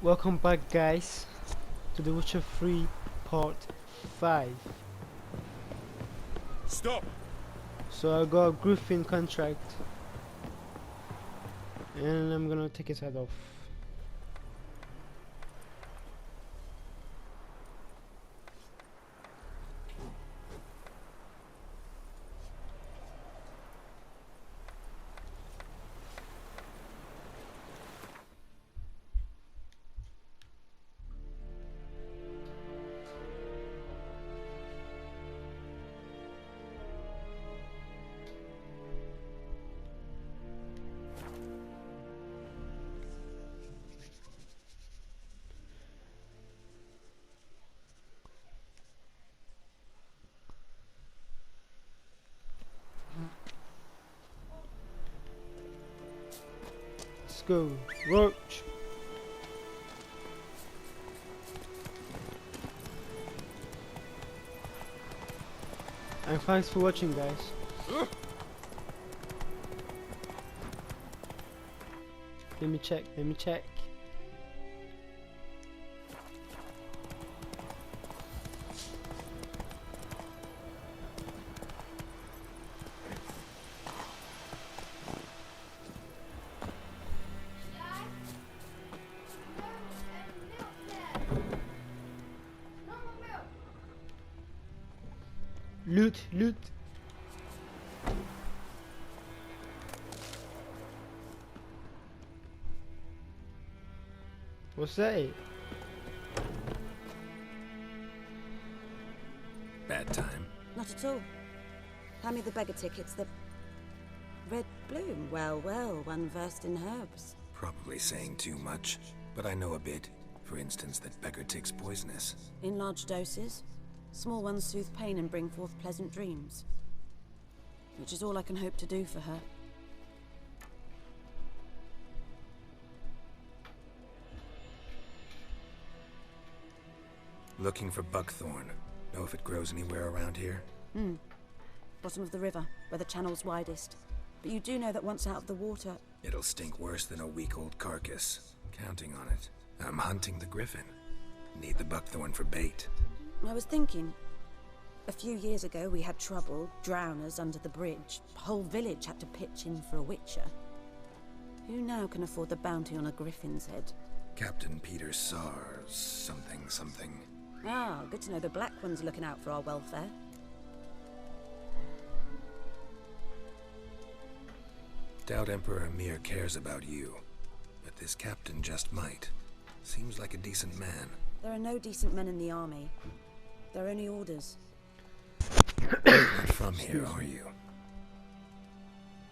Welcome back, guys, to The Witcher 3 Part 5. Stop! So I got a Griffin contract and I'm gonna take his head off. Let's go, Roach. And thanks for watching, guys. Let me check. Loot. What's that? Bad time. Not at all. Hand me the beggar tickets, the red bloom. Well, one versed in herbs. Probably saying too much, but I know a bit. For instance, that beggar tick's poisonous. In large doses. Small ones soothe pain and bring forth pleasant dreams. Which is all I can hope to do for her. Looking for buckthorn. Know if it grows anywhere around here? Bottom of the river, where the channel's widest. But you do know that once out of the water... It'll stink worse than a week-old carcass. Counting on it. I'm hunting the griffin. Need the buckthorn for bait. I was thinking... A few years ago we had trouble, drowners under the bridge. The whole village had to pitch in for a witcher. Who now can afford the bounty on a griffin's head? Captain Peter Sars... something. Ah, good to know the Black One's looking out for our welfare. Doubt Emperor Emir cares about you. But this captain just might. Seems like a decent man. There are no decent men in the army. They're only orders. Not from here, are you?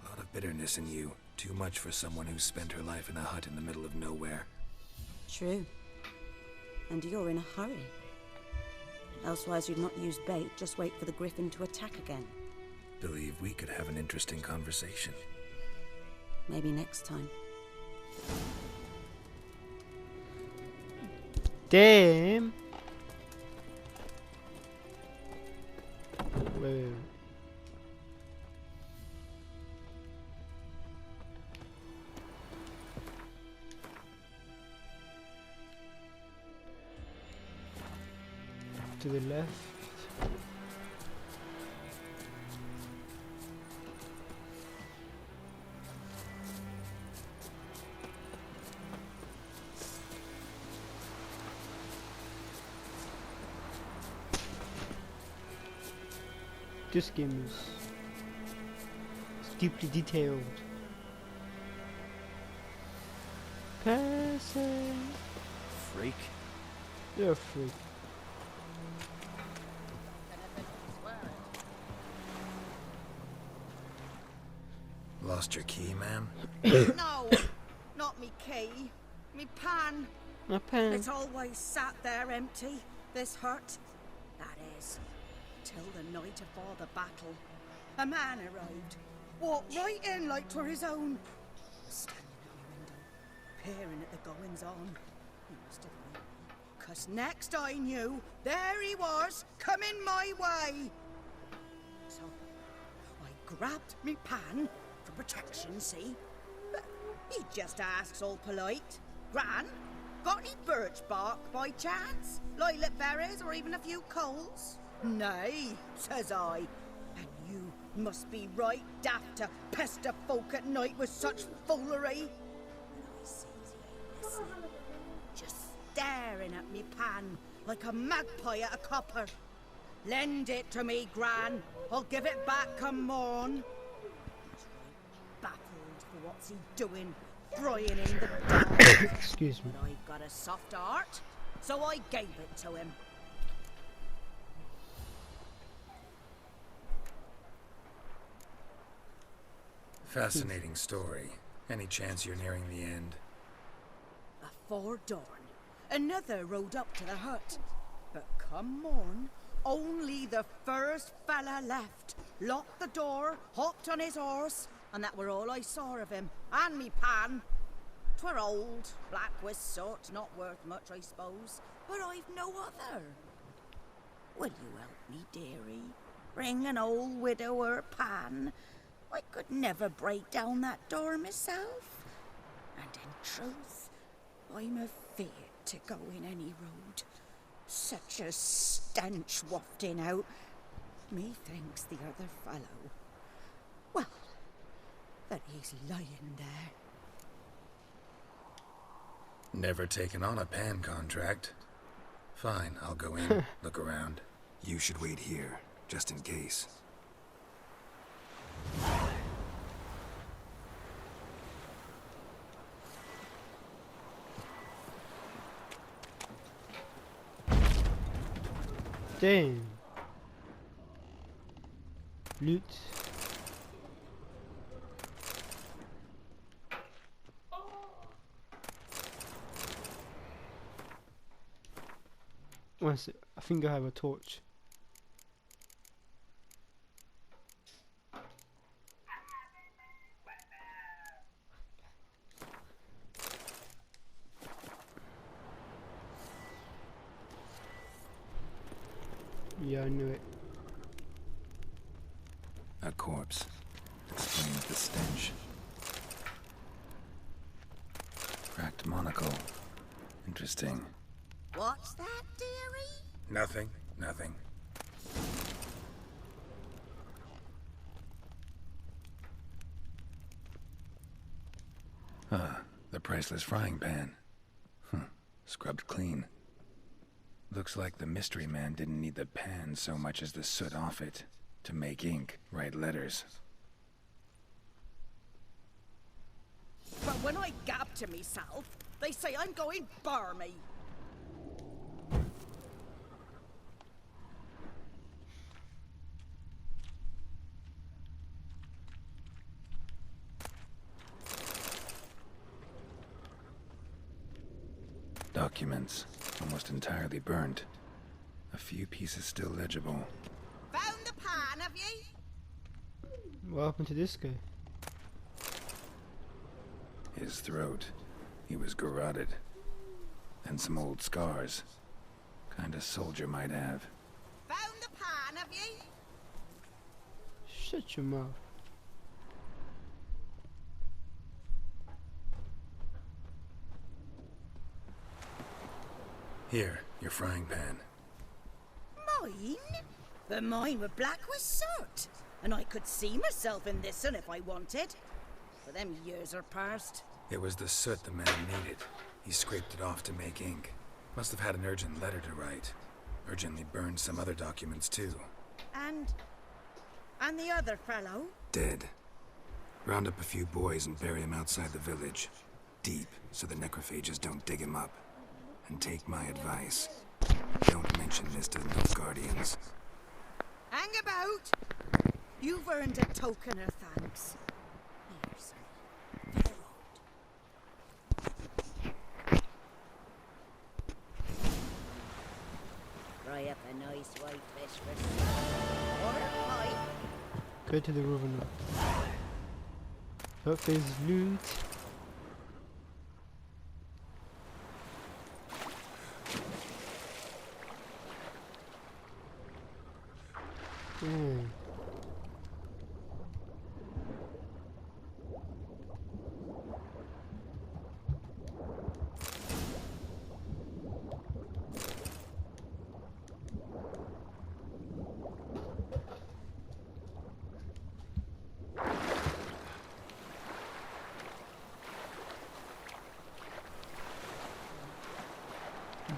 A lot of bitterness in you. Too much for someone who's spent her life in a hut in the middle of nowhere. True. And you're in a hurry. Elsewise you'd not use bait, just wait for the griffin to attack again. Believe we could have an interesting conversation. Maybe next time. Damn. Wait. To the left. This game is deeply detailed. Passing. Freak. You're a freak. Lost your key, ma'am? No, not me key. Me pan. My pen. It's always sat there empty, this hut. That is, till the night afore the battle. A man arrived, walked right in like 'twere his own. Standing at my window, peering at the goings-on. He must have known. 'Cause next I knew, there he was, coming my way. So, I grabbed me pan, for protection, see? But he just asks all polite, Gran, Got any birch bark by chance? Lilac berries or even a few coals? Nay, says I. And you must be right daft to pester folk at night with such foolery. And I sees ye listening, just staring at me pan like a magpie at a copper. Lend it to me, Gran. I'll give it back come morn. He's right baffled for what's he doing, frying in the dark. Excuse me. But I've got a soft heart, so I gave it to him. Fascinating story. Any chance you're nearing the end? Afore dawn, another rode up to the hut. But come morn, only the first fella left. Locked the door, hopped on his horse, and that were all I saw of him, and me pan. 'Twere old, black with soot, not worth much, I suppose, but I've no other. Will you help me, dearie? Bring an old widower pan. I could never break down that door myself. And in truth, I'm afeard to go in any road. Such a stench wafting out. Methinks the other fellow, well, that he's lying there. Never taken on a pan contract. Fine, I'll go in, look around. You should wait here, just in case. Damn. Loot. One sec. I think I have a torch. Yeah, I knew it. A corpse. Explains the stench. Cracked monocle. Interesting. What's that, dearie? Nothing, nothing. The priceless frying pan. Scrubbed clean. Looks like the mystery man didn't need the pan so much as the soot off it to make ink, write letters. But when I gab to myself, they say I'm going barmy. Documents, almost entirely burnt. A few pieces still legible. Found the pan, have ye? What happened to this guy? His throat. He was garroted. And some old scars. Kinda soldier might have. Found the pan, have ye? Shut your mouth. Here, your frying pan. Mine? But mine were black with soot. And I could see myself in this one if I wanted. But them years are past. It was the soot the man needed. He scraped it off to make ink. Must have had an urgent letter to write. Urgently burned some other documents too. And the other fellow? Dead. Round up a few boys and bury him outside the village. Deep, so the necrophages don't dig him up. And take my advice. Don't mention this to the Nilfgaardians. Hang about! You've earned a token of thanks. Here, son, for the road. Fry up a nice white fish for supper. Or a pie. Go to the river now. Hope there's loot. Hmm.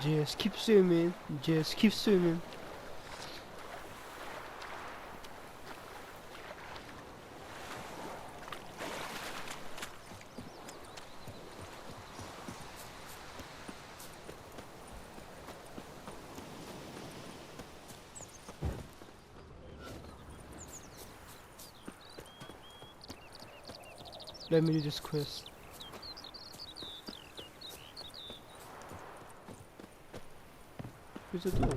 Just keep swimming. Just keep swimming. Let me do this quest. Where's the door?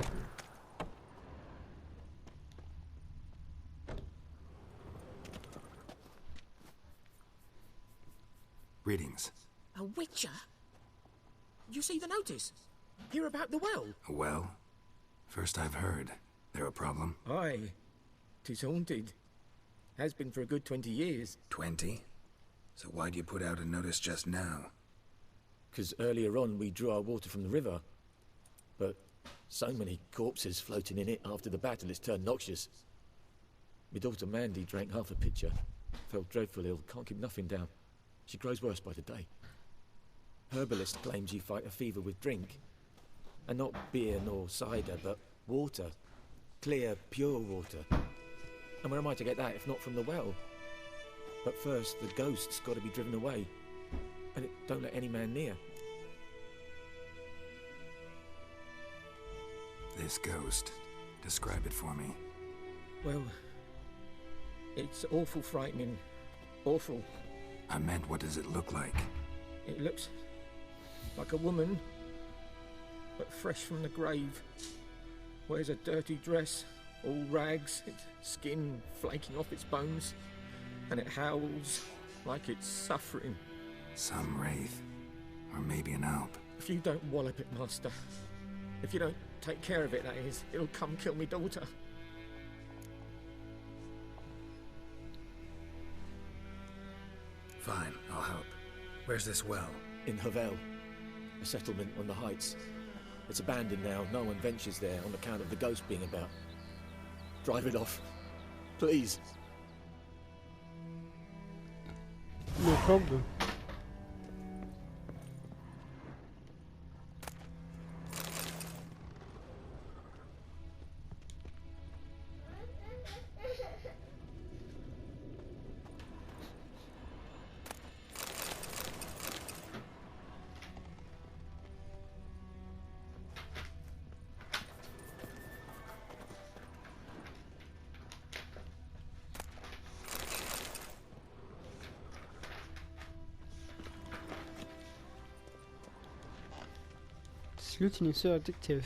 Greetings. A witcher? You see the notice? Hear about the well? A well? First I've heard. There a problem? Aye. 'Tis haunted. Has been for a good 20 years. 20? So why'd you put out a notice just now? 'Cause earlier on we drew our water from the river. But so many corpses floating in it after the battle it's turned noxious. My daughter Mandy drank half a pitcher. Felt dreadful ill, can't keep nothing down. She grows worse by the day. Herbalist claims you fight a fever with drink. And not beer nor cider, but water. Clear, pure water. And where am I to get that if not from the well? But first, the ghost's got to be driven away. And it don't let any man near. This ghost. Describe it for me. Well, it's awful frightening. Awful. I meant, what does it look like? It looks like a woman, but fresh from the grave. Wears a dirty dress, all rags, its skin flaking off its bones, and it howls like it's suffering. Some wraith. Or maybe an alp. If you don't wallop it, Master, if you don't take care of it, that is, it'll come kill me daughter. Fine, I'll help. Where's this well? In Havel, a settlement on the heights. It's abandoned now. No one ventures there on account of the ghost being about. Drive it off, please. No problem. Looting is so addictive.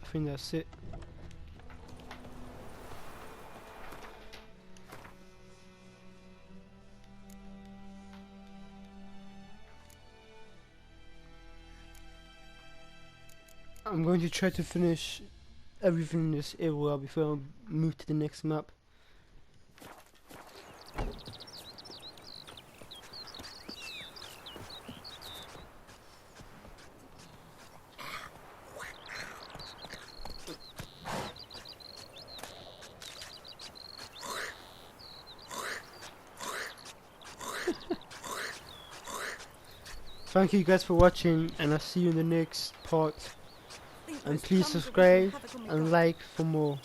I think that's it. I'm going to try to finish everything in this area before I move to the next map. Thank you guys for watching, and I'll see you in the next part. And please subscribe and like for more.